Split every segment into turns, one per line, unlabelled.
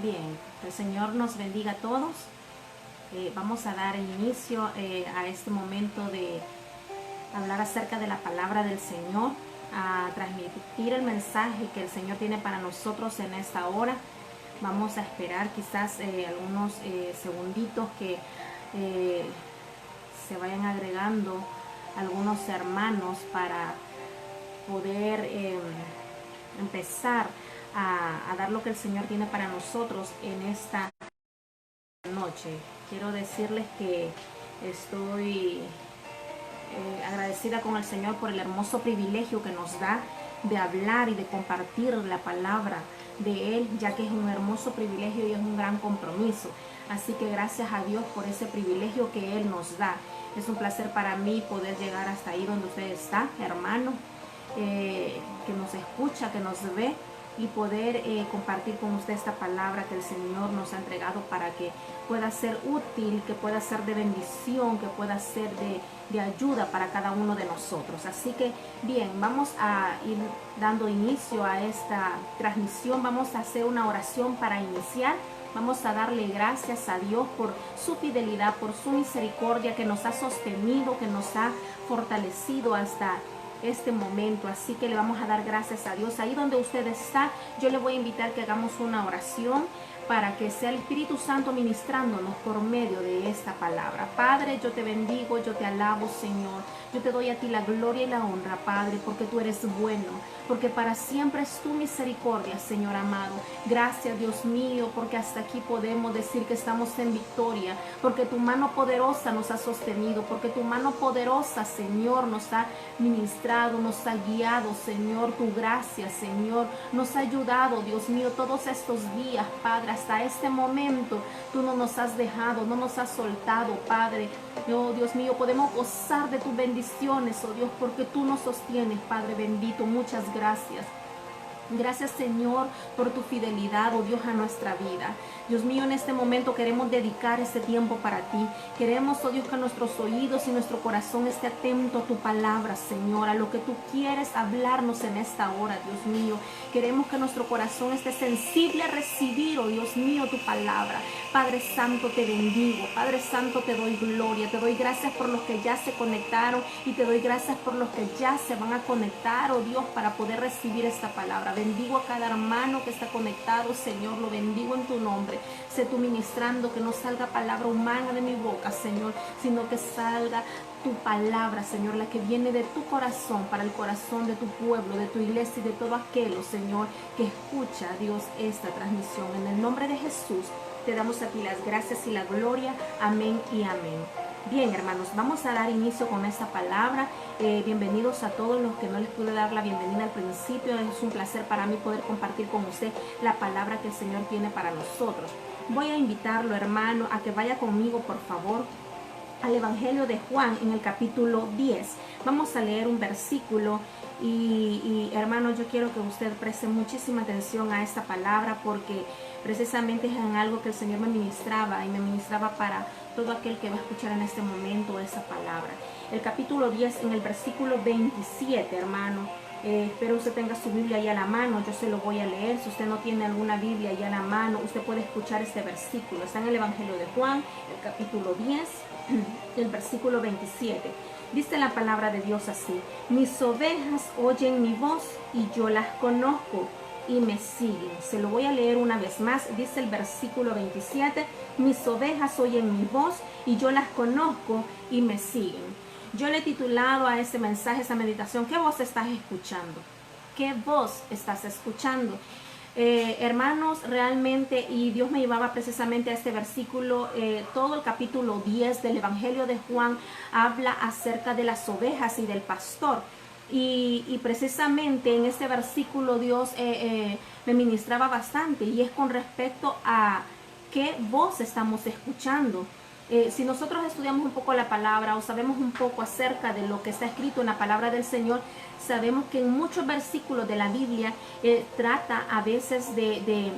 Bien, que el Señor nos bendiga a todos. Vamos a dar inicio a este momento de hablar acerca de la palabra del Señor, a transmitir el mensaje que el Señor tiene para nosotros en esta hora. Vamos a esperar quizás algunos segunditos que se vayan agregando algunos hermanos para poder empezar a dar lo que el Señor tiene para nosotros en esta noche. Quiero decirles que estoy agradecida con el Señor por el hermoso privilegio que nos da de hablar y de compartir la palabra de Él, ya que es un hermoso privilegio y es un gran compromiso. Así que gracias a Dios por ese privilegio que Él nos da. Es un placer para mí poder llegar hasta ahí donde usted está, hermano, que nos escucha, que nos ve, y poder compartir con usted esta palabra que el Señor nos ha entregado para que pueda ser útil, que pueda ser de bendición, que pueda ser de ayuda para cada uno de nosotros. Así que bien, vamos a ir dando inicio a esta transmisión. Vamos a hacer una oración para iniciar. Vamos a darle gracias a Dios por su fidelidad, por su misericordia que nos ha sostenido, que nos ha fortalecido hasta este momento. Así que le vamos a dar gracias a Dios. Ahí donde usted está, yo le voy a invitar que hagamos una oración para que sea el Espíritu Santo ministrándonos por medio de esta palabra. Padre, yo te bendigo, yo te alabo, Señor. Yo te doy a ti la gloria y la honra, Padre, porque tú eres bueno, porque para siempre es tu misericordia, Señor amado. Gracias, Dios mío, porque hasta aquí podemos decir que estamos en victoria, porque tu mano poderosa nos ha sostenido, porque tu mano poderosa, Señor, nos ha ministrado, nos ha guiado, Señor. Tu gracia, Señor, nos ha ayudado, Dios mío, todos estos días, Padre, hasta este momento. Tú no nos has dejado, no nos has soltado, Padre. Oh, Dios mío, podemos gozar de tus bendiciones, oh Dios, porque tú nos sostienes, Padre bendito. Muchas gracias. Gracias, Señor, por tu fidelidad, oh Dios, a nuestra vida. Dios mío, en este momento queremos dedicar este tiempo para ti. Queremos, oh Dios, que nuestros oídos y nuestro corazón esté atento a tu palabra, Señor, a lo que tú quieres hablarnos en esta hora, Dios mío. Queremos que nuestro corazón esté sensible a recibir, oh Dios mío, tu palabra. Padre Santo, te bendigo. Padre Santo, te doy gloria. Te doy gracias por los que ya se conectaron y te doy gracias por los que ya se van a conectar, oh Dios, para poder recibir esta palabra. Bendigo a cada hermano que está conectado, Señor, lo bendigo en tu nombre. Sé tú ministrando, que no salga palabra humana de mi boca, Señor, sino que salga tu palabra, Señor, la que viene de tu corazón, para el corazón de tu pueblo, de tu iglesia y de todo aquello, Señor, que escucha, Dios, esta transmisión. En el nombre de Jesús, te damos a ti las gracias y la gloria. Amén y amén. Bien, hermanos, vamos a dar inicio con esta palabra. Bienvenidos a todos los que no les pude dar la bienvenida al principio. Es un placer para mí poder compartir con usted la palabra que el Señor tiene para nosotros. Voy a invitarlo, hermano, a que vaya conmigo, por favor, al Evangelio de Juan en el capítulo 10. Vamos a leer un versículo y hermano, yo quiero que usted preste muchísima atención a esta palabra, porque precisamente es en algo que el Señor me ministraba, y me ministraba para todo aquel que va a escuchar en este momento esa palabra. El capítulo 10 en el versículo 27, hermano. Espero usted tenga su Biblia ahí a la mano. Yo se lo voy a leer. Si usted no tiene alguna Biblia ahí a la mano, usted puede escuchar este versículo. Está en el Evangelio de Juan, el capítulo 10, el versículo 27. Dice la palabra de Dios así: mis ovejas oyen mi voz y yo las conozco y me siguen. Se lo voy a leer una vez más. Dice el versículo 27: mis ovejas oyen mi voz y yo las conozco y me siguen. Yo le he titulado a este mensaje, esta meditación: ¿qué voz estás escuchando? ¿Qué voz estás escuchando? Hermanos, realmente, y Dios me llevaba precisamente a este versículo. Todo el capítulo 10 del Evangelio de Juan habla acerca de las ovejas y del pastor. Y precisamente en este versículo Dios me ministraba bastante, y es con respecto a qué voz estamos escuchando. Si nosotros estudiamos un poco la palabra, o sabemos un poco acerca de lo que está escrito en la palabra del Señor, sabemos que en muchos versículos de la Biblia trata a veces de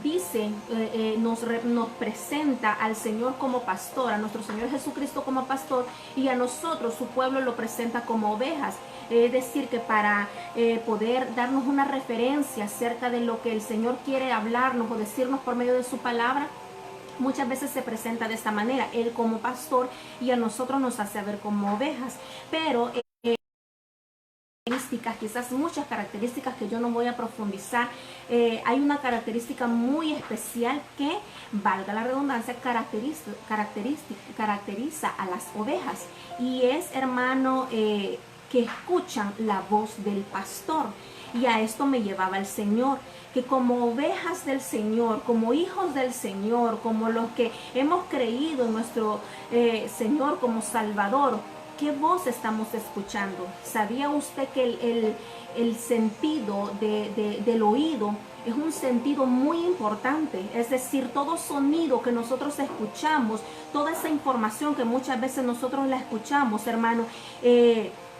dice, nos presenta al Señor como pastor, a nuestro Señor Jesucristo como pastor, y a nosotros, su pueblo, lo presenta como ovejas. Es decir, que para poder darnos una referencia acerca de lo que el Señor quiere hablarnos o decirnos por medio de su palabra, muchas veces se presenta de esta manera, Él como pastor, y a nosotros nos hace ver como ovejas. Pero quizás muchas características que yo no voy a profundizar. Hay una característica muy especial que, valga la redundancia, caracteriza a las ovejas, y es, hermano, que escuchan la voz del pastor. Y a esto me llevaba el Señor, que como ovejas del Señor, como hijos del Señor, como los que hemos creído en nuestro Señor como Salvador, ¿qué voz estamos escuchando? ¿Sabía usted que el sentido del oído es un sentido muy importante? Es decir, todo sonido que nosotros escuchamos, toda esa información que muchas veces nosotros la escuchamos, hermano,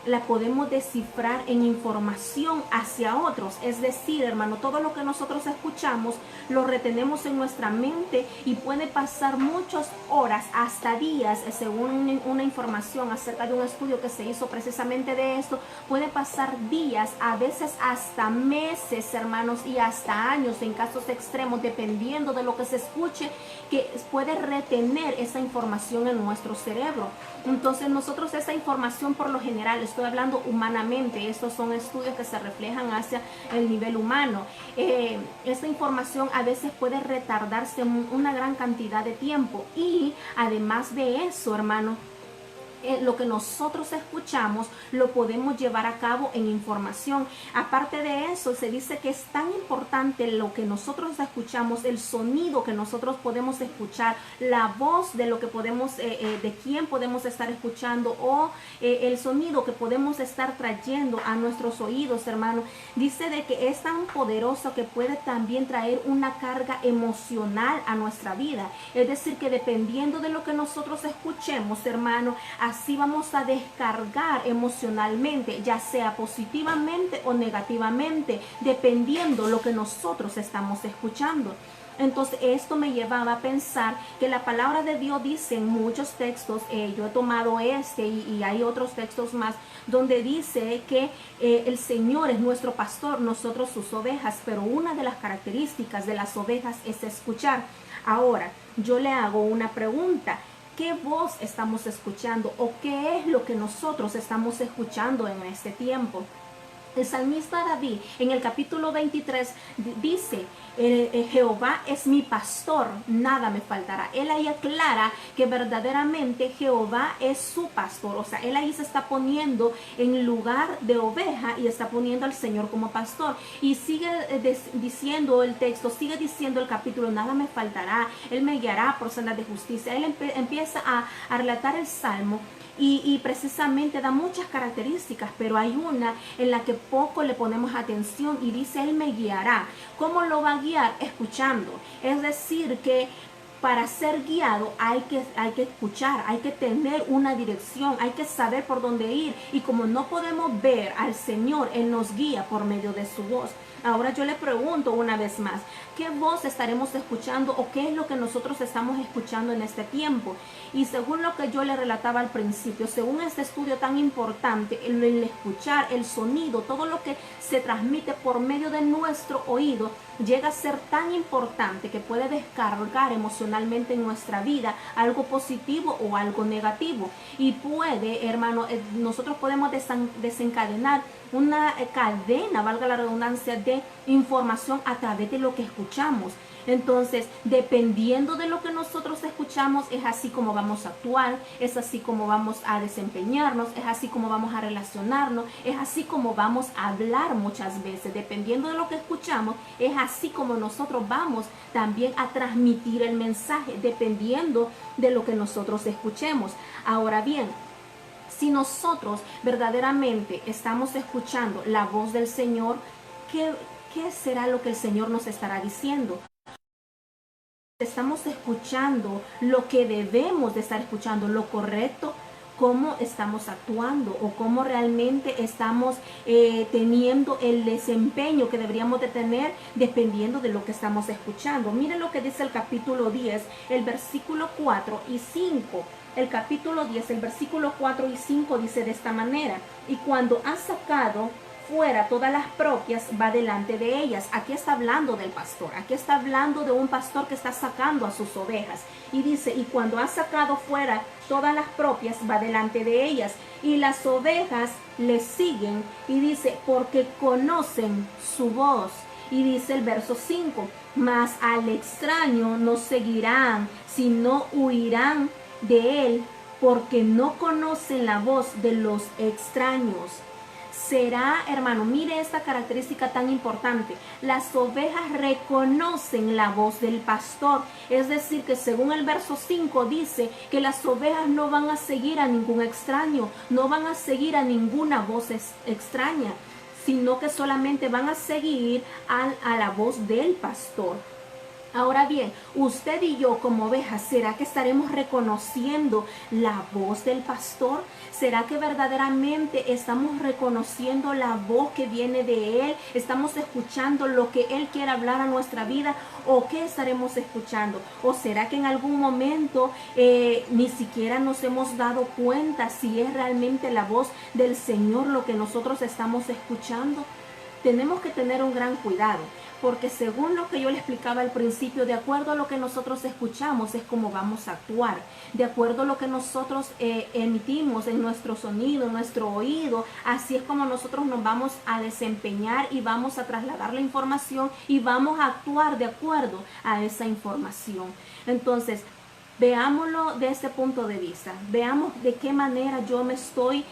la podemos descifrar en información hacia otros. Es decir, hermano, todo lo que nosotros escuchamos lo retenemos en nuestra mente, y puede pasar muchas horas, hasta días, según una información acerca de un estudio que se hizo precisamente de esto. Puede pasar días, a veces hasta meses, hermanos, y hasta años en casos extremos, dependiendo de lo que se escuche, que puede retener esa información en nuestro cerebro. Entonces nosotros esa información, por lo general, estoy hablando humanamente, estos son estudios que se reflejan hacia el nivel humano, esta información a veces puede retardarse una gran cantidad de tiempo. Y además de eso, hermano, lo que nosotros escuchamos lo podemos llevar a cabo en información. Aparte de eso, se dice que es tan importante lo que nosotros escuchamos, el sonido que nosotros podemos escuchar, la voz de lo que podemos, de quién podemos estar escuchando, o el sonido que podemos estar trayendo a nuestros oídos, hermano. Dice de que es tan poderoso que puede también traer una carga emocional a nuestra vida. Es decir, que dependiendo de lo que nosotros escuchemos, hermano, así vamos a descargar emocionalmente, ya sea positivamente o negativamente, dependiendo lo que nosotros estamos escuchando. Entonces esto me llevaba a pensar que la palabra de Dios dice en muchos textos, yo he tomado y hay otros textos más, donde dice que el Señor es nuestro pastor, nosotros sus ovejas, pero una de las características de las ovejas es escuchar. Ahora, yo le hago una pregunta. ¿Qué voz estamos escuchando, o qué es lo que nosotros estamos escuchando en este tiempo? El salmista David en el capítulo 23 dice, Jehová es mi pastor, nada me faltará. Él ahí aclara que verdaderamente Jehová es su pastor. O sea, él ahí se está poniendo en lugar de oveja y está poniendo al Señor como pastor. Y sigue diciendo el texto, sigue diciendo el capítulo, nada me faltará. Él me guiará por sendas de justicia. Él empieza a relatar el salmo. Y precisamente da muchas características, pero hay una en la que poco le ponemos atención, y dice, Él me guiará. ¿Cómo lo va a guiar? Escuchando. Es decir, que para ser guiado hay que escuchar, hay que tener una dirección, hay que saber por dónde ir. Y como no podemos ver al Señor, Él nos guía por medio de su voz. Ahora yo le pregunto una vez más, ¿qué voz estaremos escuchando, o qué es lo que nosotros estamos escuchando en este tiempo? Y según lo que yo le relataba al principio, según este estudio tan importante, el escuchar, el sonido, todo lo que se transmite por medio de nuestro oído, llega a ser tan importante que puede descargar emocionalmente en nuestra vida algo positivo o algo negativo. Y puede, hermano, nosotros podemos desencadenar una cadena, valga la redundancia, de información a través de lo que escuchamos. Entonces, dependiendo de lo que nosotros escuchamos, es así como vamos a actuar, es así como vamos a desempeñarnos, es así como vamos a relacionarnos, es así como vamos a hablar muchas veces. Dependiendo de lo que escuchamos, es así como nosotros vamos también a transmitir el mensaje, dependiendo de lo que nosotros escuchemos. Ahora bien, si nosotros verdaderamente estamos escuchando la voz del Señor, ¿qué será lo que el Señor nos estará diciendo? Estamos escuchando lo que debemos de estar escuchando, lo correcto. cómo estamos actuando o cómo realmente estamos teniendo el desempeño que deberíamos de tener dependiendo de lo que estamos escuchando. Miren lo que dice el capítulo 10, el versículo 4 y 5. El capítulo 10, el versículo 4 y 5 dice de esta manera: y cuando ha sacado fuera todas las propias, va delante de ellas. Aquí está hablando del pastor, aquí está hablando de un pastor que está sacando a sus ovejas. Y dice, y cuando ha sacado fuera todas las propias, va delante de ellas. Y las ovejas le siguen, y dice, porque conocen su voz. Y dice el verso 5, mas al extraño no seguirán, sino huirán de él, porque no conocen la voz de los extraños. Será, hermano, mire esta característica tan importante. Las ovejas reconocen la voz del pastor. Es decir, que según el verso 5 dice que las ovejas no van a seguir a ningún extraño, no van a seguir a ninguna voz extraña, sino que solamente van a seguir a la voz del pastor. Ahora bien, usted y yo como ovejas, ¿será que estaremos reconociendo la voz del pastor? ¿Será que verdaderamente estamos reconociendo la voz que viene de él? ¿Estamos escuchando lo que él quiere hablar a nuestra vida? ¿O qué estaremos escuchando? ¿O será que en algún momento ni siquiera nos hemos dado cuenta si es realmente la voz del Señor lo que nosotros estamos escuchando? Tenemos que tener un gran cuidado, porque según lo que yo le explicaba al principio, de acuerdo a lo que nosotros escuchamos es como vamos a actuar. De acuerdo a lo que nosotros emitimos en nuestro sonido, en nuestro oído, así es como nosotros nos vamos a desempeñar y vamos a trasladar la información y vamos a actuar de acuerdo a esa información. Entonces, veámoslo de este punto de vista. Veamos de qué manera yo me estoy...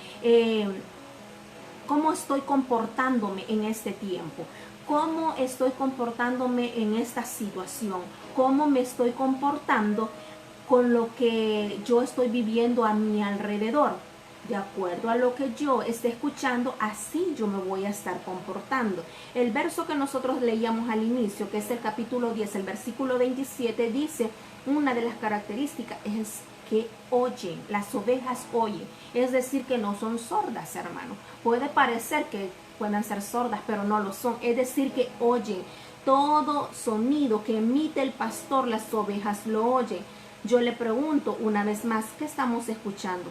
¿Cómo estoy comportándome en este tiempo? ¿Cómo estoy comportándome en esta situación? ¿Cómo me estoy comportando con lo que yo estoy viviendo a mi alrededor? De acuerdo a lo que yo esté escuchando, así yo me voy a estar comportando. El verso que nosotros leíamos al inicio, que es el capítulo 10, el versículo 27, dice, una de las características es que oyen, las ovejas oyen, es decir, que no son sordas, hermano. Puede parecer que puedan ser sordas, pero no lo son, es decir, que oyen. Todo sonido que emite el pastor, las ovejas lo oyen. Yo le pregunto una vez más, ¿qué estamos escuchando?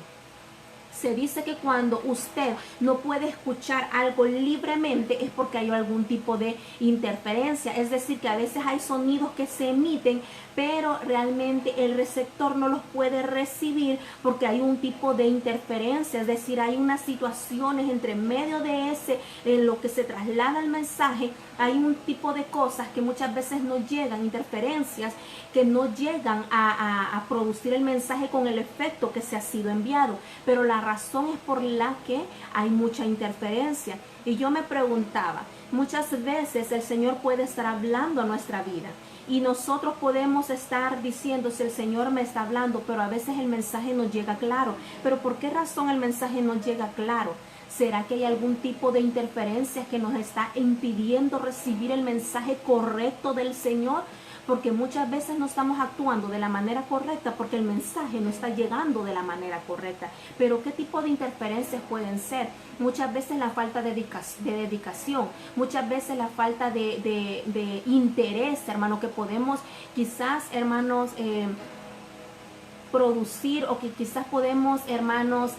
Se dice que cuando usted no puede escuchar algo libremente es porque hay algún tipo de interferencia. Es decir, que a veces hay sonidos que se emiten, pero realmente el receptor no los puede recibir porque hay un tipo de interferencia. Es decir, hay unas situaciones entre medio de ese, en lo que se traslada el mensaje, hay un tipo de cosas que muchas veces no llegan, interferencias que no llegan a producir el mensaje con el efecto que se ha sido enviado. Pero la razón es por la que hay mucha interferencia. Y yo me preguntaba, muchas veces el Señor puede estar hablando a nuestra vida y nosotros podemos estar diciendo si el Señor me está hablando, pero a veces el mensaje no llega claro. ¿Pero por qué razón el mensaje no llega claro? ¿Será que hay algún tipo de interferencia que nos está impidiendo recibir el mensaje correcto del Señor? Porque muchas veces no estamos actuando de la manera correcta porque el mensaje no está llegando de la manera correcta. Pero ¿qué tipo de interferencias pueden ser? Muchas veces la falta de dedicación, muchas veces la falta de interés, hermano, que podemos quizás, hermanos, producir, o que quizás podemos, hermanos,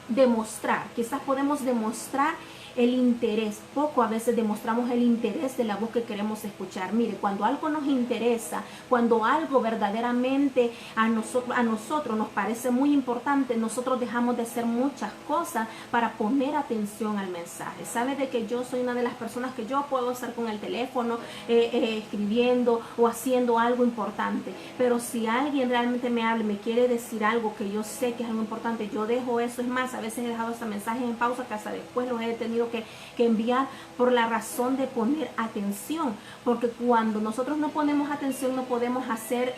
demostrar. Quizás podemos demostrar el interés. Poco a veces demostramos el interés de la voz que queremos escuchar. Mire, cuando algo nos interesa, cuando algo verdaderamente a nosotros nos parece muy importante, nosotros dejamos de hacer muchas cosas para poner atención al mensaje. Sabe de que yo soy una de las personas que yo puedo estar con el teléfono escribiendo o haciendo algo importante, pero si alguien realmente me habla y me quiere decir algo que yo sé que es algo importante, yo dejo eso. Es más, a veces he dejado hasta mensajes en pausa que hasta después los he tenido que enviar por la razón de poner atención, porque cuando nosotros no ponemos atención no podemos hacer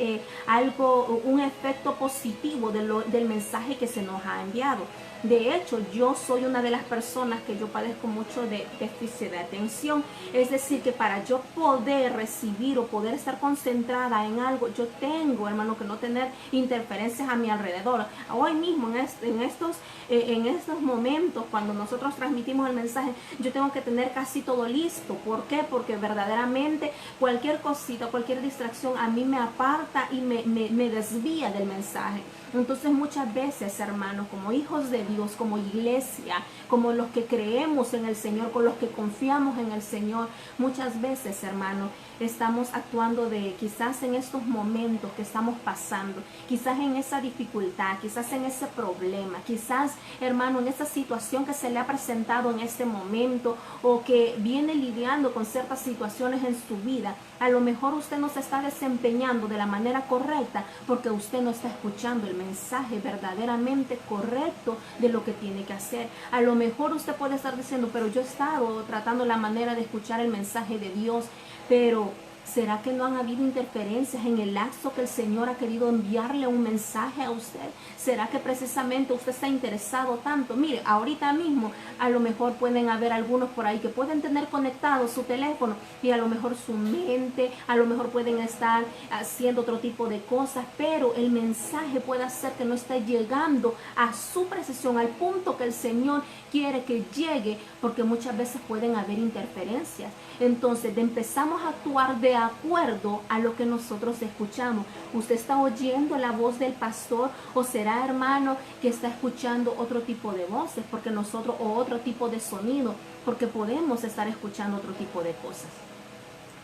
algo, un efecto positivo del mensaje que se nos ha enviado. De hecho, yo soy una de las personas que yo padezco mucho de déficit de atención. Es decir, que para yo poder recibir o poder estar concentrada en algo, yo tengo, hermano, que no tener interferencias a mi alrededor. Hoy mismo, en estos momentos, cuando nosotros transmitimos el mensaje, yo tengo que tener casi todo listo. ¿Por qué? Porque verdaderamente cualquier cosita, cualquier distracción a mí me aparta y me desvía del mensaje. Entonces muchas veces, hermanos, como hijos de Dios, como iglesia, como los que creemos en el Señor, con los que confiamos en el Señor, muchas veces, hermanos, estamos actuando de quizás en estos momentos que estamos pasando, quizás en esa dificultad, quizás en ese problema, quizás, hermano, en esa situación que se le ha presentado en este momento o que viene lidiando con ciertas situaciones en su vida. A lo mejor usted no se está desempeñando de la manera correcta porque usted no está escuchando el mensaje verdaderamente correcto de lo que tiene que hacer. A lo mejor usted puede estar diciendo, pero yo he estado tratando la manera de escuchar el mensaje de Dios, pero ¿será que no han habido interferencias en el lapso que el Señor ha querido enviarle un mensaje a usted? ¿Será que precisamente usted está interesado tanto? Mire, ahorita mismo a lo mejor pueden haber algunos por ahí que pueden tener conectado su teléfono y a lo mejor su mente, a lo mejor pueden estar haciendo otro tipo de cosas, pero el mensaje puede hacer que no esté llegando a su precisión, al punto que el Señor quiere que llegue, porque muchas veces pueden haber interferencias. Entonces empezamos a actuar de acuerdo a lo que nosotros escuchamos. ¿Usted está oyendo la voz del pastor o será, hermano, que está escuchando otro tipo de voces, porque nosotros, o otro tipo de sonido, porque podemos estar escuchando otro tipo de cosas?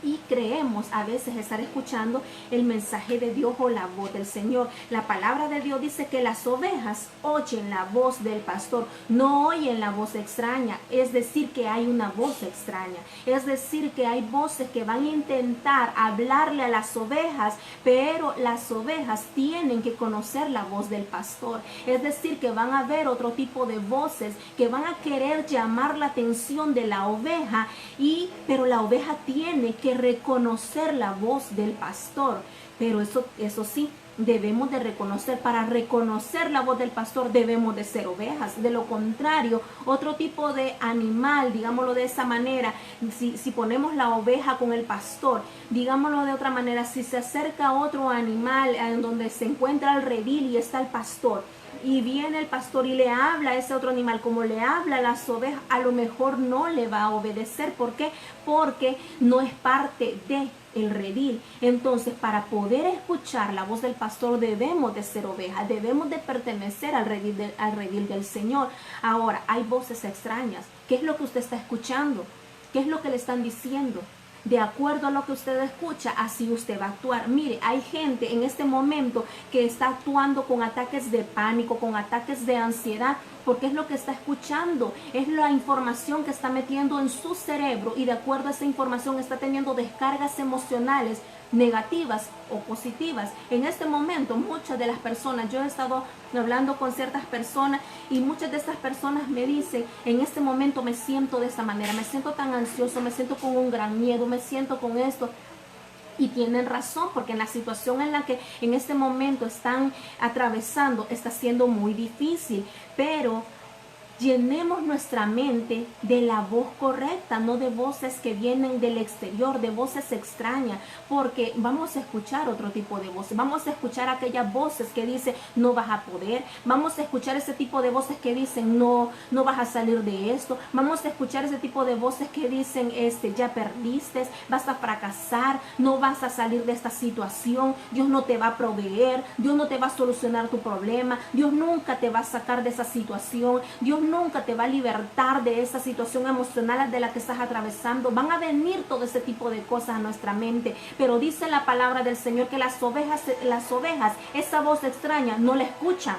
Y creemos a veces estar escuchando el mensaje de Dios o la voz del Señor. La palabra de Dios dice que las ovejas oyen la voz del pastor, no oyen la voz extraña. Es decir, que hay una voz extraña. Es decir, que hay voces que van a intentar hablarle a las ovejas, pero las ovejas tienen que conocer la voz del pastor. Es decir, que van a haber otro tipo de voces que van a querer llamar la atención de la oveja, pero la oveja tiene que reconocer la voz del pastor. Pero eso sí, debemos de reconocer. Para reconocer la voz del pastor debemos de ser ovejas. De lo contrario, otro tipo de animal, digámoslo de esa manera, si ponemos la oveja con el pastor, digámoslo de otra manera, si se acerca otro animal en donde se encuentra el redil y está el pastor, y viene el pastor y le habla a ese otro animal como le habla a las ovejas, a lo mejor no le va a obedecer. ¿Por qué? Porque no es parte de el redil. Entonces, para poder escuchar la voz del pastor debemos de ser ovejas, debemos de pertenecer al redil del Señor. Ahora, hay voces extrañas. ¿Qué es lo que usted está escuchando? ¿Qué es lo que le están diciendo? De acuerdo a lo que usted escucha, así usted va a actuar. Mire, hay gente en este momento que está actuando con ataques de pánico, con ataques de ansiedad, porque es lo que está escuchando, es la información que está metiendo en su cerebro, y de acuerdo a esa información está teniendo descargas emocionales negativas o positivas. En este momento muchas de las personas, yo he estado hablando con ciertas personas y muchas de estas personas me dicen, en este momento me siento de esta manera, me siento tan ansioso, me siento con un gran miedo, me siento con esto. Y tienen razón, porque en la situación en la que en este momento están atravesando está siendo muy difícil, pero llenemos nuestra mente de la voz correcta, no de voces que vienen del exterior, de voces extrañas, porque vamos a escuchar otro tipo de voces. Vamos a escuchar aquellas voces que dicen no vas a poder, vamos a escuchar ese tipo de voces que dicen no vas a salir de esto, vamos a escuchar ese tipo de voces que dicen ya perdiste, vas a fracasar, no vas a salir de esta situación, Dios no te va a proveer, Dios no te va a solucionar tu problema, Dios nunca te va a sacar de esa situación, Dios nunca te va a libertar de esa situación emocional de la que estás atravesando. Van a venir todo ese tipo de cosas a nuestra mente, pero dice la palabra del Señor que las ovejas, esa voz extraña, no la escuchan,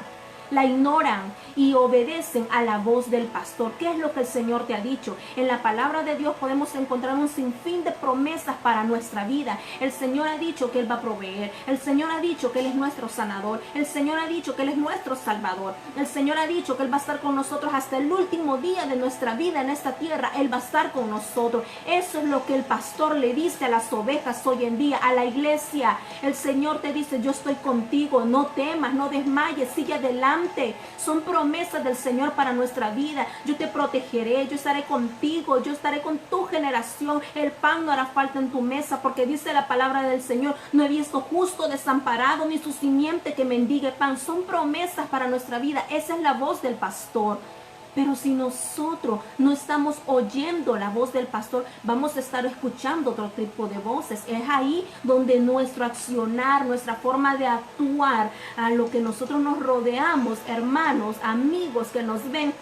la ignoran y obedecen a la voz del pastor. ¿Qué es lo que el Señor te ha dicho? En la palabra de Dios podemos encontrar un sinfín de promesas para nuestra vida. El Señor ha dicho que Él va a proveer. El Señor ha dicho que Él es nuestro sanador. El Señor ha dicho que Él es nuestro salvador. El Señor ha dicho que Él va a estar con nosotros hasta el último día de nuestra vida en esta tierra. Él va a estar con nosotros. Eso es lo que el pastor le dice a las ovejas hoy en día, a la iglesia. El Señor te dice, yo estoy contigo, no temas, no desmayes, sigue adelante. adelante. Son promesas del Señor para nuestra vida. Yo te protegeré, yo estaré contigo, yo estaré con tu generación. El pan no hará falta en tu mesa, porque dice la palabra del Señor: no he visto justo desamparado, ni su simiente que mendigue pan. Son promesas para nuestra vida. Esa es la voz del pastor. Pero si nosotros no estamos oyendo la voz del pastor, vamos a estar escuchando otro tipo de voces. Es ahí donde nuestro accionar, nuestra forma de actuar, a lo que nosotros nos rodeamos, hermanos, amigos que nos ven,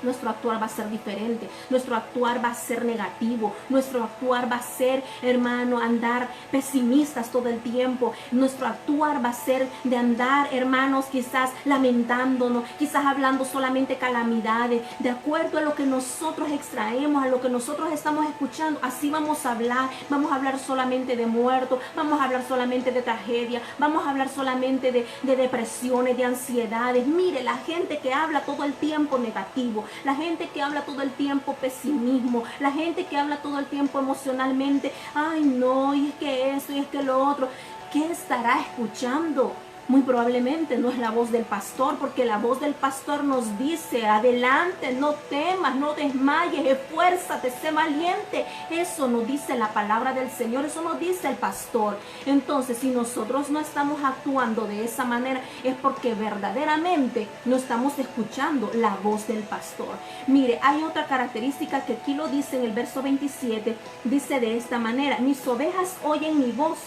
nuestro actuar va a ser diferente, nuestro actuar va a ser negativo, nuestro actuar va a ser, hermano, andar pesimistas todo el tiempo, nuestro actuar va a ser de andar, hermanos, quizás lamentándonos, quizás hablando solamente calamidades, de acuerdo a lo que nosotros extraemos, a lo que nosotros estamos escuchando, así vamos a hablar solamente de muertos, vamos a hablar solamente de tragedia, vamos a hablar solamente de depresiones, de ansiedades. Mire, la gente que habla todo el tiempo negativo, la gente que habla todo el tiempo pesimismo, la gente que habla todo el tiempo emocionalmente, ay no, y es que esto, y es que lo otro, ¿qué estará escuchando? Muy probablemente no es la voz del pastor, porque la voz del pastor nos dice: adelante, no temas, no desmayes, esfuérzate, sé valiente. Eso nos dice la palabra del Señor, eso nos dice el pastor. Entonces, si nosotros no estamos actuando de esa manera, es porque verdaderamente no estamos escuchando la voz del pastor. Mire, hay otra característica que aquí lo dice en el verso 27, dice de esta manera: mis ovejas oyen mi voz,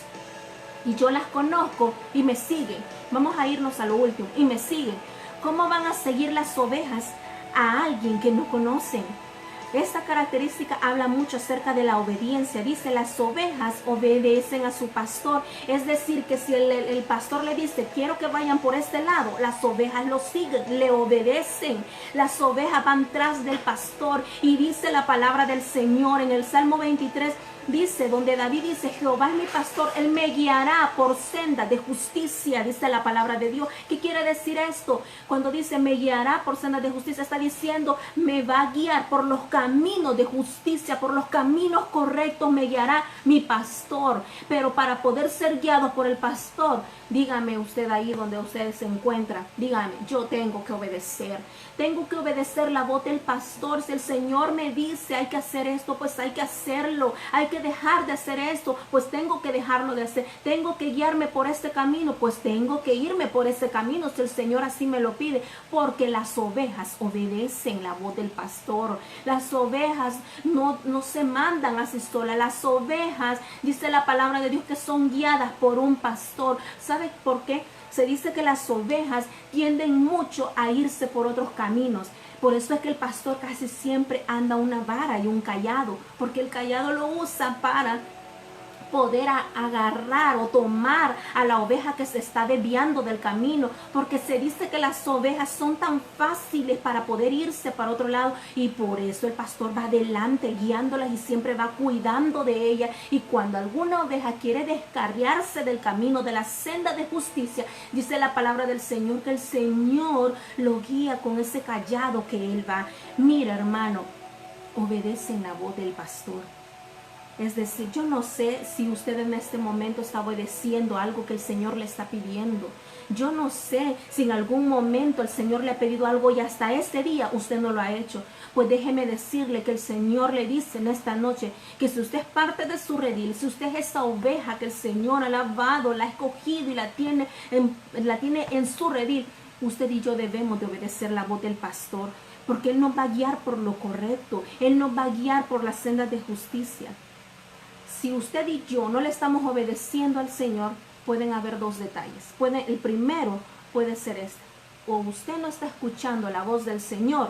y yo las conozco y me siguen. Vamos a irnos a lo último. Y me siguen. ¿Cómo van a seguir las ovejas a alguien que no conocen? Esta característica habla mucho acerca de la obediencia. Dice: las ovejas obedecen a su pastor. Es decir, que si el pastor le dice: quiero que vayan por este lado, las ovejas lo siguen, le obedecen. Las ovejas van tras del pastor. Y dice la palabra del Señor en el Salmo 23, dice, donde David dice: Jehová es mi pastor, él me guiará por senda de justicia, dice la palabra de Dios. ¿Qué quiere decir esto? Cuando dice me guiará por senda de justicia, está diciendo: me va a guiar por los caminos de justicia, por los caminos correctos me guiará mi pastor. Pero para poder ser guiado por el pastor, dígame usted ahí donde usted se encuentra, dígame, yo tengo que obedecer. Tengo que obedecer la voz del pastor. Si el Señor me dice hay que hacer esto, pues hay que hacerlo. Hay que dejar de hacer esto, pues tengo que dejarlo de hacer. Tengo que guiarme por este camino, pues tengo que irme por ese camino si el Señor así me lo pide. Porque las ovejas obedecen la voz del pastor. Las ovejas no se mandan así solas. Las ovejas, dice la palabra de Dios, que son guiadas por un pastor. ¿Sabe por qué? Se dice que las ovejas tienden mucho a irse por otros caminos. Por eso es que el pastor casi siempre anda una vara y un cayado, porque el cayado lo usa para poder agarrar o tomar a la oveja que se está desviando del camino, porque se dice que las ovejas son tan fáciles para poder irse para otro lado, y por eso el pastor va adelante guiándolas y siempre va cuidando de ellas. Y cuando alguna oveja quiere descarriarse del camino, de la senda de justicia, dice la palabra del Señor que el Señor lo guía con ese cayado que él va. Mira, hermano, obedecen la voz del pastor. Es decir, yo no sé si usted en este momento está obedeciendo algo que el Señor le está pidiendo. Yo no sé si en algún momento el Señor le ha pedido algo y hasta este día usted no lo ha hecho. Pues déjeme decirle que el Señor le dice en esta noche que si usted es parte de su redil, si usted es esa oveja que el Señor ha lavado, la ha escogido y la tiene en su redil, usted y yo debemos de obedecer la voz del pastor, porque Él nos va a guiar por lo correcto. Él nos va a guiar por las sendas de justicia. Si usted y yo no le estamos obedeciendo al Señor, pueden haber dos detalles. El primero puede ser este: o usted no está escuchando la voz del Señor,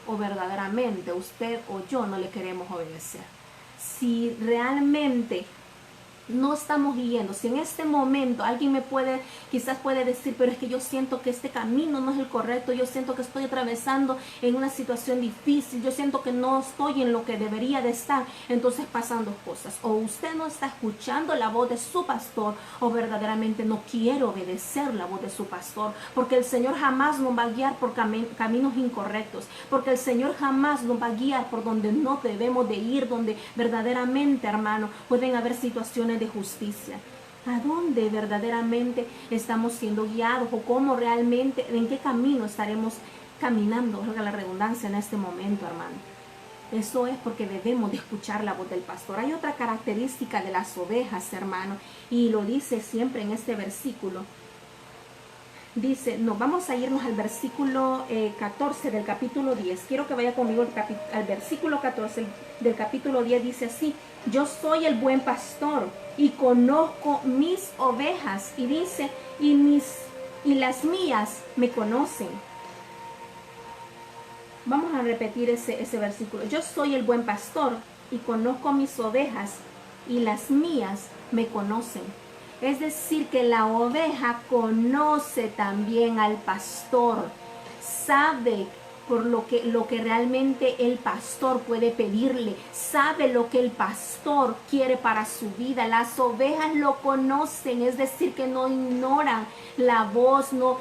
o verdaderamente usted o yo no le queremos obedecer. Si realmente no estamos yendo, si en este momento alguien quizás puede decir: pero es que yo siento que este camino no es el correcto, yo siento que estoy atravesando en una situación difícil, yo siento que no estoy en lo que debería de estar. Entonces pasan dos cosas: o usted no está escuchando la voz de su pastor, o verdaderamente no quiere obedecer la voz de su pastor, porque el Señor jamás nos va a guiar por caminos incorrectos, porque el Señor jamás nos va a guiar por donde no debemos de ir, donde verdaderamente, hermano, pueden haber situaciones de justicia. ¿A dónde verdaderamente estamos siendo guiados? ¿O cómo realmente, en qué camino estaremos caminando, valga la redundancia, en este momento, hermano? Eso es porque debemos de escuchar la voz del pastor. Hay otra característica de las ovejas, hermano, y lo dice siempre en este versículo. Dice, no, vamos a irnos al versículo 14 del capítulo 10. Quiero que vaya conmigo al versículo 14 del capítulo 10. Dice así: yo soy el buen pastor y conozco mis ovejas. Y dice, y las mías me conocen. Vamos a repetir ese versículo. Yo soy el buen pastor y conozco mis ovejas y las mías me conocen. Es decir, que la oveja conoce también al pastor, sabe por lo que realmente el pastor puede pedirle, sabe lo que el pastor quiere para su vida. Las ovejas lo conocen, es decir, que no ignoran la voz, no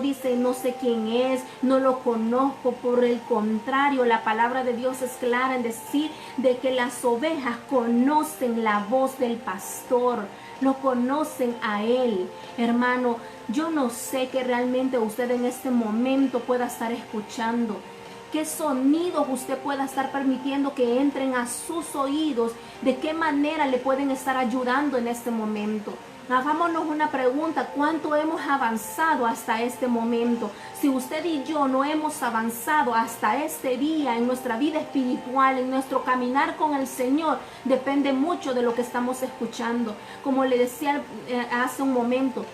dicen no sé quién es, no lo conozco. Por el contrario, la palabra de Dios es clara en decir de que las ovejas conocen la voz del pastor, lo conocen a él. Hermano, yo no sé que realmente usted en este momento pueda estar escuchando, qué sonidos usted pueda estar permitiendo que entren a sus oídos, de qué manera le pueden estar ayudando en este momento. Hagámonos una pregunta: ¿cuánto hemos avanzado hasta este momento? Si usted y yo no hemos avanzado hasta este día en nuestra vida espiritual, en nuestro caminar con el Señor, depende mucho de lo que estamos escuchando. Como le decía hace un momento,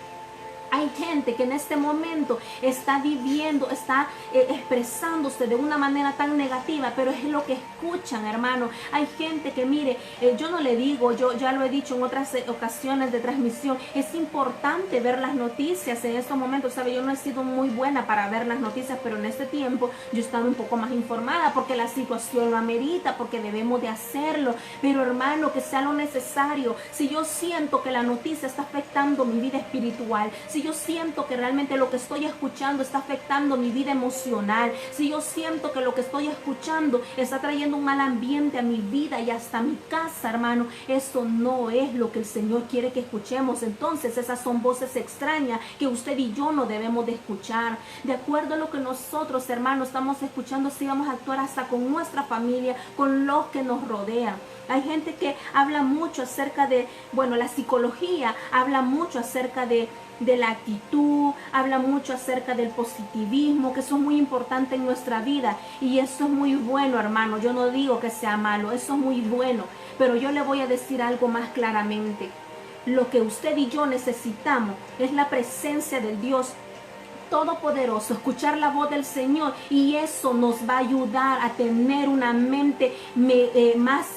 hay gente que en este momento está viviendo, está expresándose de una manera tan negativa, pero es lo que escuchan, hermano. Hay gente que, mire, yo no le digo, yo ya lo he dicho en otras ocasiones de transmisión, es importante ver las noticias en estos momentos. ¿Sabe? Yo no he sido muy buena para ver las noticias, pero en este tiempo yo he estado un poco más informada porque la situación lo amerita, porque debemos de hacerlo. Pero, hermano, que sea lo necesario. Si yo siento que la noticia está afectando mi vida espiritual, si yo siento que realmente lo que estoy escuchando está afectando mi vida emocional, si yo siento que lo que estoy escuchando está trayendo un mal ambiente a mi vida y hasta a mi casa, hermano, eso no es lo que el Señor quiere que escuchemos. Entonces esas son voces extrañas que usted y yo no debemos de escuchar. De acuerdo a lo que nosotros, hermanos, estamos escuchando, si vamos a actuar hasta con nuestra familia, con los que nos rodean. Hay gente que habla mucho acerca de, bueno, la psicología habla mucho acerca de la actitud, habla mucho acerca del positivismo, que eso es muy importante en nuestra vida, y eso es muy bueno, hermano. Yo no digo que sea malo, eso es muy bueno, pero yo le voy a decir algo más claramente. Lo que usted y yo necesitamos es la presencia del Dios Todopoderoso, escuchar la voz del Señor, y eso nos va a ayudar a tener una mente más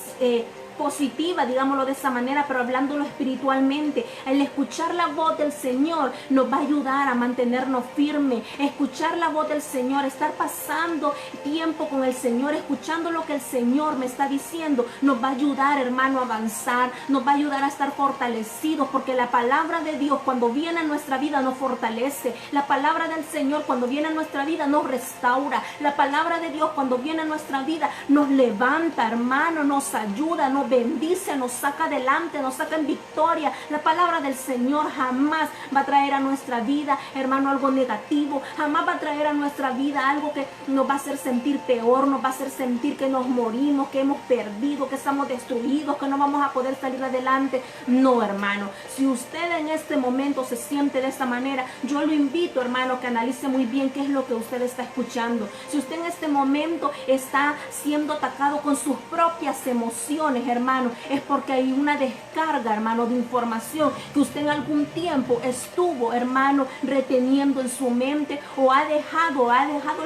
positiva, digámoslo de esa manera, pero hablándolo espiritualmente. El escuchar la voz del Señor nos va a ayudar a mantenernos firmes. Escuchar la voz del Señor, estar pasando tiempo con el Señor, escuchando lo que el Señor me está diciendo, nos va a ayudar, hermano, a avanzar, nos va a ayudar a estar fortalecidos, porque la palabra de Dios cuando viene a nuestra vida nos fortalece. La palabra del Señor cuando viene a nuestra vida nos restaura. La palabra de Dios cuando viene a nuestra vida nos levanta, hermano, nos ayuda, nos bendice, nos saca adelante, nos saca en victoria. La palabra del Señor jamás va a traer a nuestra vida, hermano, algo negativo. Jamás va a traer a nuestra vida algo que nos va a hacer sentir peor, nos va a hacer sentir que nos morimos, que hemos perdido, que estamos destruidos, que no vamos a poder salir adelante. No, hermano. Si usted en este momento se siente de esta manera, yo lo invito, hermano, que analice muy bien qué es lo que usted está escuchando. Si usted en este momento está siendo atacado con sus propias emociones, hermano, es porque hay una descarga, hermano, de información que usted en algún tiempo estuvo, hermano, reteniendo en su mente, o ha dejado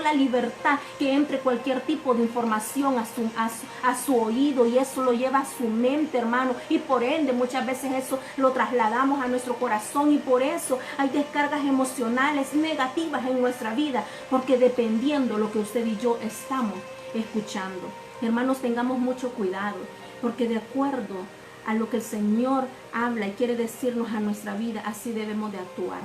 la libertad que entre cualquier tipo de información a su oído, y eso lo lleva a su mente, hermano, y por ende muchas veces eso lo trasladamos a nuestro corazón, y por eso hay descargas emocionales negativas en nuestra vida, porque dependiendo lo que usted y yo estamos escuchando. Hermanos, tengamos mucho cuidado, porque de acuerdo a lo que el Señor habla y quiere decirnos a nuestra vida, así debemos de actuar.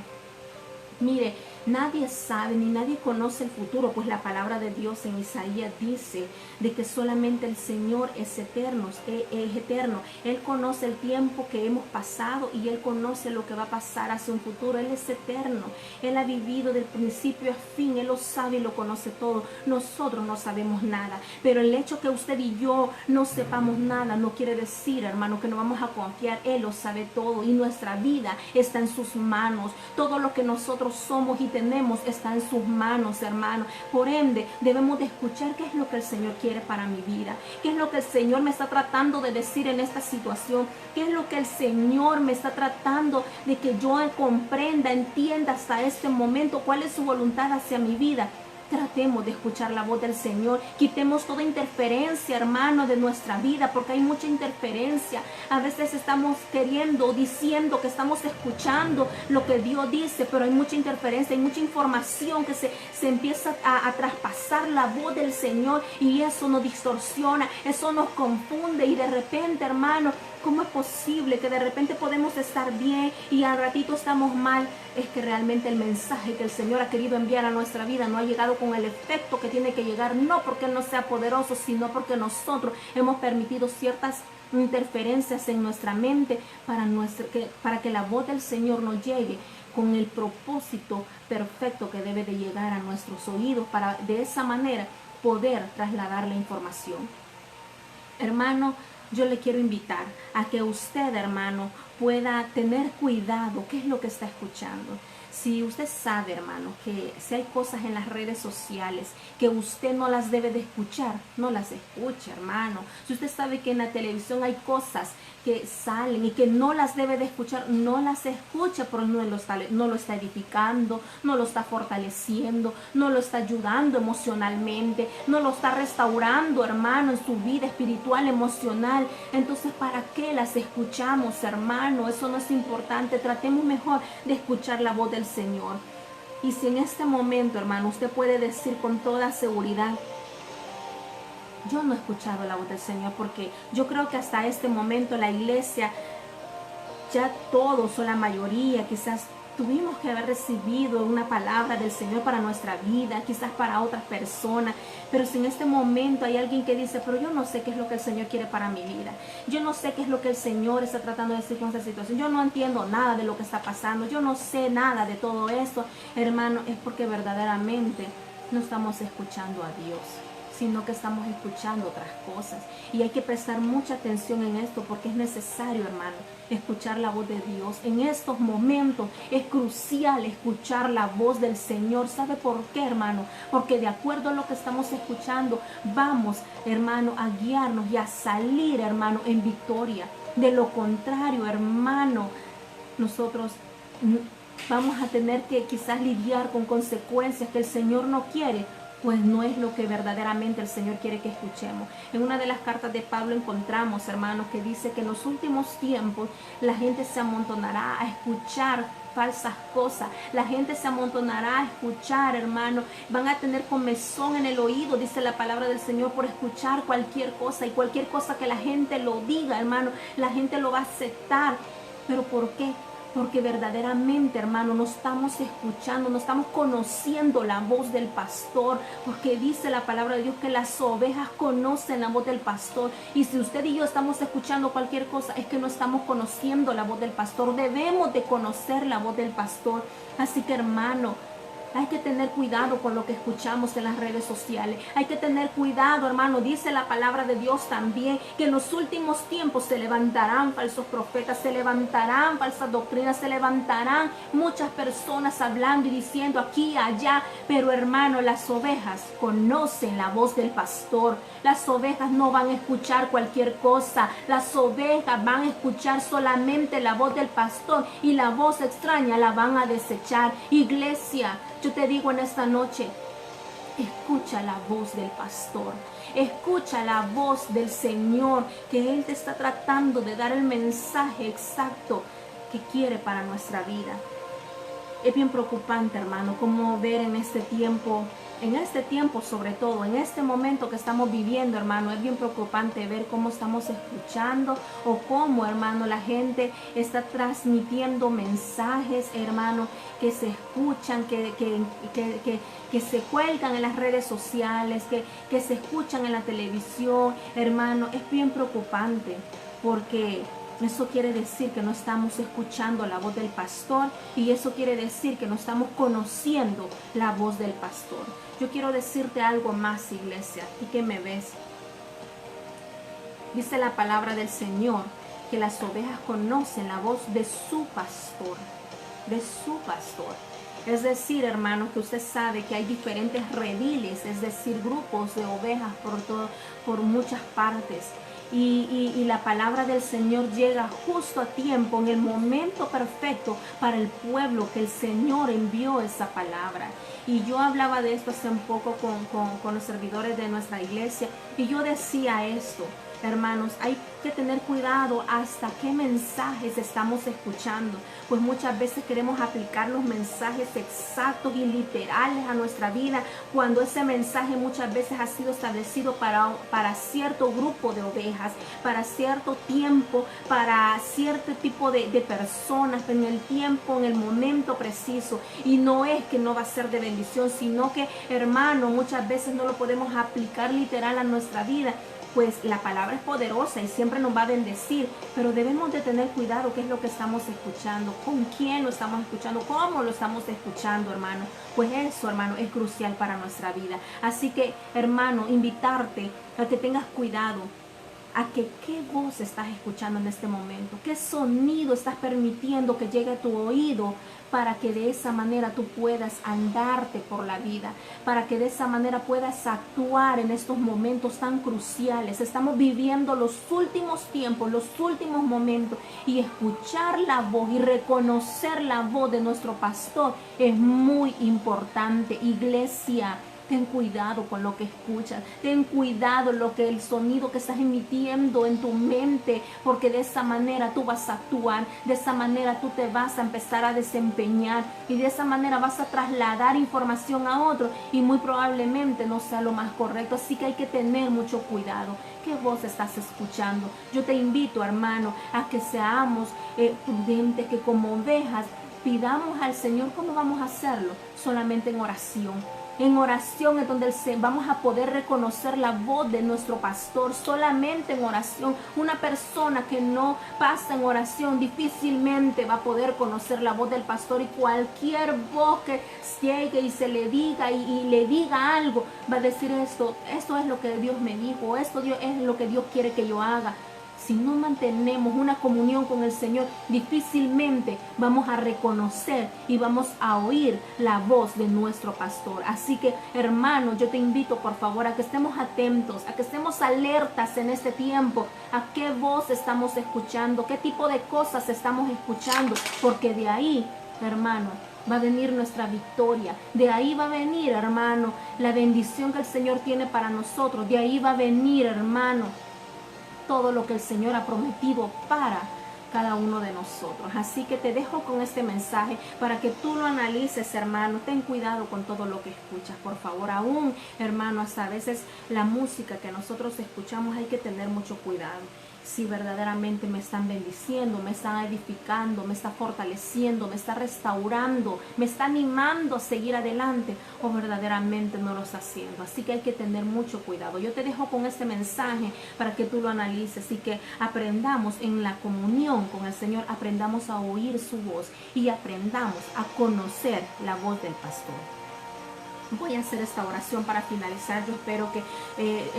Mire, Nadie sabe ni nadie conoce el futuro, pues la palabra de Dios en Isaías dice de que solamente el Señor es eterno, es eterno. Él conoce el tiempo que hemos pasado y Él conoce lo que va a pasar hacia un futuro. Él es eterno. Él ha vivido del principio a fin. Él lo sabe y lo conoce todo. Nosotros no sabemos nada. Pero el hecho que usted y yo no sepamos nada no quiere decir, hermano, que no vamos a confiar. Él lo sabe todo y nuestra vida está en sus manos. Todo lo que nosotros somos y tenemos está en sus manos, hermano. Por ende, debemos de escuchar qué es lo que el Señor quiere para mi vida, qué es lo que el Señor me está tratando de decir en esta situación, qué es lo que el Señor me está tratando de que yo comprenda, entienda hasta este momento cuál es su voluntad hacia mi vida. Tratemos de escuchar la voz del Señor. Quitemos toda interferencia, hermano, de nuestra vida, porque hay mucha interferencia. A veces estamos queriendo, diciendo que estamos escuchando lo que Dios dice, pero hay mucha interferencia, hay mucha información que se empieza a traspasar la voz del Señor y eso nos distorsiona, eso nos confunde y de repente, hermano, ¿cómo es posible que de repente podemos estar bien y al ratito estamos mal? Es que realmente el mensaje que el Señor ha querido enviar a nuestra vida no ha llegado con el efecto que tiene que llegar, no porque Él no sea poderoso, sino porque nosotros hemos permitido ciertas interferencias en nuestra mente para que la voz del Señor nos llegue con el propósito perfecto que debe de llegar a nuestros oídos para de esa manera poder trasladar la información. Hermano, yo le quiero invitar a que usted, hermano, pueda tener cuidado qué es lo que está escuchando. Si usted sabe, hermano, que si hay cosas en las redes sociales que usted no las debe de escuchar, no las escuche, hermano. Si usted sabe que en la televisión hay cosas que salen y que no las debe de escuchar, no las escuche, porque no lo está edificando, no lo está fortaleciendo, no lo está ayudando emocionalmente, no lo está restaurando, hermano, en su vida espiritual, emocional. Entonces, ¿para qué las escuchamos, hermano? Eso no es importante. Tratemos mejor de escuchar la voz del Señor. Y si en este momento, hermano, usted puede decir con toda seguridad: yo no he escuchado la voz del Señor, porque yo creo que hasta este momento la iglesia, ya todos o la mayoría, quizás tuvimos que haber recibido una palabra del Señor para nuestra vida, quizás para otras personas, pero si en este momento hay alguien que dice: pero yo no sé qué es lo que el Señor quiere para mi vida, yo no sé qué es lo que el Señor está tratando de decir con esta situación, yo no entiendo nada de lo que está pasando, yo no sé nada de todo esto, hermano, es porque verdaderamente no estamos escuchando a Dios, sino que estamos escuchando otras cosas. Y hay que prestar mucha atención en esto, porque es necesario, hermano, escuchar la voz de Dios. En estos momentos es crucial escuchar la voz del Señor. ¿Sabe por qué, hermano? Porque de acuerdo a lo que estamos escuchando, vamos, hermano, a guiarnos y a salir, hermano, en victoria. De lo contrario, hermano, nosotros vamos a tener que quizás lidiar con consecuencias que el Señor no quiere, pues no es lo que verdaderamente el Señor quiere que escuchemos. En una de las cartas de Pablo encontramos, hermanos, que dice que en los últimos tiempos la gente se amontonará a escuchar falsas cosas, la gente se amontonará a escuchar, hermano, van a tener comezón en el oído, dice la palabra del Señor, por escuchar cualquier cosa, y cualquier cosa que la gente lo diga, hermano, la gente lo va a aceptar. ¿Pero por qué? Porque verdaderamente, hermano, no estamos escuchando, no estamos conociendo la voz del pastor, porque dice la palabra de Dios que las ovejas conocen la voz del pastor. Y si usted y yo estamos escuchando cualquier cosa, es que no estamos conociendo la voz del pastor. Debemos de conocer la voz del pastor. Así que, hermano, hay que tener cuidado con lo que escuchamos en las redes sociales. Hay que tener cuidado, hermano. Dice la palabra de Dios también que en los últimos tiempos se levantarán falsos profetas, se levantarán falsas doctrinas, se levantarán muchas personas hablando y diciendo aquí y allá. Pero, hermano, las ovejas conocen la voz del pastor. Las ovejas no van a escuchar cualquier cosa. Las ovejas van a escuchar solamente la voz del pastor, y la voz extraña la van a desechar. Iglesia, yo te digo en esta noche, escucha la voz del pastor, escucha la voz del Señor, que Él te está tratando de dar el mensaje exacto que quiere para nuestra vida. Es bien preocupante, hermano, cómo ver en este tiempo en este tiempo, sobre todo, en este momento que estamos viviendo, hermano, es bien preocupante ver cómo estamos escuchando o cómo, hermano, la gente está transmitiendo mensajes, hermano, que se escuchan, que se cuelgan en las redes sociales, que se escuchan en la televisión, hermano. Es bien preocupante porque eso quiere decir que no estamos escuchando la voz del pastor, y eso quiere decir que no estamos conociendo la voz del pastor. Yo quiero decirte algo más, iglesia, y que me ves. Dice la palabra del Señor que las ovejas conocen la voz de su pastor, de su pastor. Es decir, hermano, que usted sabe que hay diferentes rediles, es decir, grupos de ovejas por muchas partes. Y la palabra del Señor llega justo a tiempo, en el momento perfecto para el pueblo que el Señor envió esa palabra. Y yo hablaba de esto hace un poco con los servidores de nuestra iglesia, y yo decía esto: hermanos, hay que tener cuidado hasta qué mensajes estamos escuchando, pues muchas veces queremos aplicar los mensajes exactos y literales a nuestra vida, cuando ese mensaje muchas veces ha sido establecido para cierto grupo de ovejas, para cierto tiempo, para cierto tipo de personas, en el tiempo, en el momento preciso. Y no es que no va a ser de bendición, sino que, hermano, muchas veces no lo podemos aplicar literal a nuestra vida, pues la palabra es poderosa y siempre nos va a bendecir, pero debemos de tener cuidado qué es lo que estamos escuchando, con quién lo estamos escuchando, cómo lo estamos escuchando, hermano. Pues eso, hermano, es crucial para nuestra vida. Así que, hermano, invitarte a que tengas cuidado, a que qué voz estás escuchando en este momento, qué sonido estás permitiendo que llegue a tu oído, para que de esa manera tú puedas andarte por la vida, para que de esa manera puedas actuar en estos momentos tan cruciales. Estamos viviendo los últimos tiempos, los últimos momentos, y escuchar la voz y reconocer la voz de nuestro pastor es muy importante, iglesia. Ten cuidado con lo que escuchas, ten cuidado el sonido que estás emitiendo en tu mente, porque de esa manera tú vas a actuar, de esa manera tú te vas a empezar a desempeñar, y de esa manera vas a trasladar información a otro, y muy probablemente no sea lo más correcto. Así que hay que tener mucho cuidado. ¿Qué voz estás escuchando? Yo te invito, hermano, a que seamos prudentes, que como ovejas pidamos al Señor. ¿Cómo vamos a hacerlo? Solamente en oración. En oración es donde vamos a poder reconocer la voz de nuestro pastor, solamente en oración. Una persona que no pasa en oración difícilmente va a poder conocer la voz del pastor, y cualquier voz que llegue y se le diga y le diga algo, va a decir esto es lo que Dios me dijo, esto es lo que Dios quiere que yo haga. Si no mantenemos una comunión con el Señor, difícilmente vamos a reconocer y vamos a oír la voz de nuestro pastor. Así que, hermano, yo te invito, por favor, a que estemos atentos, a que estemos alertas en este tiempo, a qué voz estamos escuchando, qué tipo de cosas estamos escuchando, porque de ahí, hermano, va a venir nuestra victoria. De ahí va a venir, hermano, la bendición que el Señor tiene para nosotros. De ahí va a venir, hermano, todo lo que el Señor ha prometido para cada uno de nosotros. Así que te dejo con este mensaje para que tú lo analices, hermano. Ten cuidado con todo lo que escuchas, por favor. Aún, hermano, hasta a veces la música que nosotros escuchamos hay que tener mucho cuidado. Si verdaderamente me están bendiciendo, me están edificando, me está fortaleciendo, me está restaurando, me está animando a seguir adelante, o verdaderamente no lo está haciendo. Así que hay que tener mucho cuidado. Yo te dejo con este mensaje para que tú lo analices y que aprendamos en la comunión con el Señor, aprendamos a oír su voz y aprendamos a conocer la voz del pastor. Voy a hacer esta oración para finalizar. Yo espero que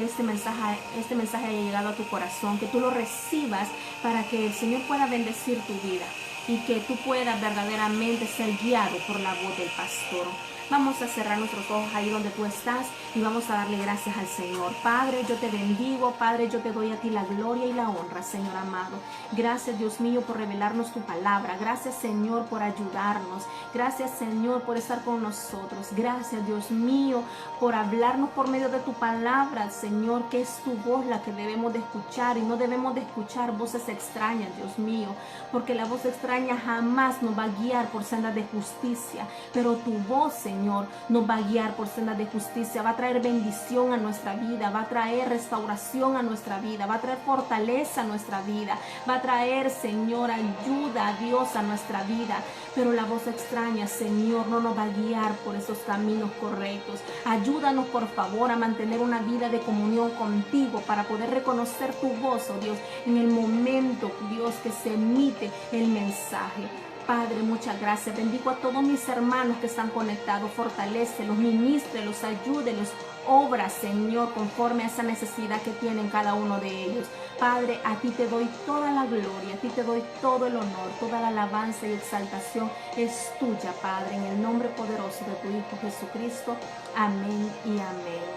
este mensaje haya llegado a tu corazón, que tú lo recibas para que el Señor pueda bendecir tu vida y que tú puedas verdaderamente ser guiado por la voz del pastor. Vamos a cerrar nuestros ojos ahí donde tú estás y vamos a darle gracias al Señor. Padre, yo te bendigo. Padre, yo te doy a ti la gloria y la honra, Señor amado. Gracias, Dios mío, por revelarnos tu palabra. Gracias, Señor, por ayudarnos. Gracias, Señor, por estar con nosotros. Gracias, Dios mío, por hablarnos por medio de tu palabra, Señor, que es tu voz la que debemos de escuchar, y no debemos de escuchar voces extrañas, Dios mío, porque la voz extraña jamás nos va a guiar por sendas de justicia, pero tu voz, Señor, Señor, nos va a guiar por sendas de justicia, va a traer bendición a nuestra vida, va a traer restauración a nuestra vida, va a traer fortaleza a nuestra vida, va a traer, Señor, ayuda a Dios a nuestra vida. Pero la voz extraña, Señor, no nos va a guiar por esos caminos correctos. Ayúdanos, por favor, a mantener una vida de comunión contigo para poder reconocer tu voz, oh Dios, en el momento, Dios, que se emite el mensaje. Padre, muchas gracias. Bendigo a todos mis hermanos que están conectados. Fortalécelos, ministrelos, ayúdelos. Obra, Señor, conforme a esa necesidad que tienen cada uno de ellos. Padre, a ti te doy toda la gloria, a ti te doy todo el honor, toda la alabanza y exaltación es tuya, Padre, en el nombre poderoso de tu Hijo Jesucristo. Amén y amén.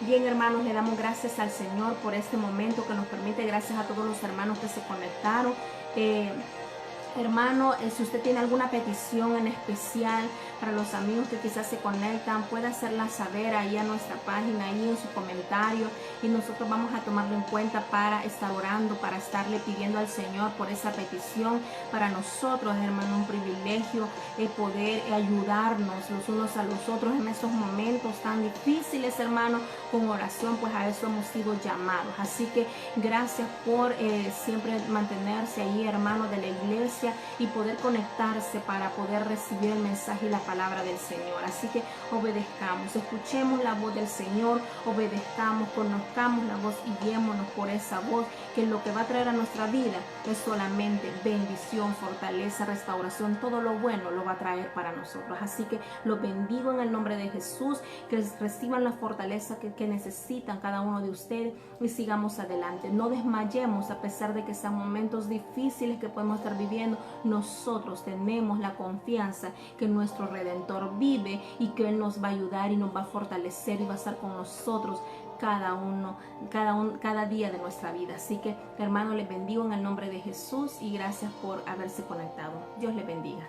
Bien, hermanos, le damos gracias al Señor por este momento que nos permite. Gracias a todos los hermanos que se conectaron. Hermano, si usted tiene alguna petición en especial para los amigos que quizás se conectan, puede hacerla saber ahí a nuestra página, ahí en su comentario, y nosotros vamos a tomarlo en cuenta para estar orando, para estarle pidiendo al Señor por esa petición. Para nosotros, hermano, un privilegio poder ayudarnos los unos a los otros en esos momentos tan difíciles, hermano, con oración, pues a eso hemos sido llamados. Así que gracias por siempre mantenerse ahí, hermano, de la iglesia, y poder conectarse para poder recibir el mensaje y la palabra del Señor. Así que obedezcamos, escuchemos la voz del Señor, obedezcamos, conozcamos la voz y guiémonos por esa voz, que lo que va a traer a nuestra vida es solamente bendición, fortaleza, restauración. Todo lo bueno lo va a traer para nosotros. Así que los bendigo en el nombre de Jesús, que reciban la fortaleza que necesitan cada uno de ustedes, y sigamos adelante. No desmayemos a pesar de que sean momentos difíciles que podemos estar viviendo. Nosotros tenemos la confianza que nuestro Redentor vive y que Él nos va a ayudar y nos va a fortalecer y va a estar con nosotros cada día de nuestra vida. Así que, hermano, les bendigo en el nombre de Jesús y gracias por haberse conectado. Dios les bendiga.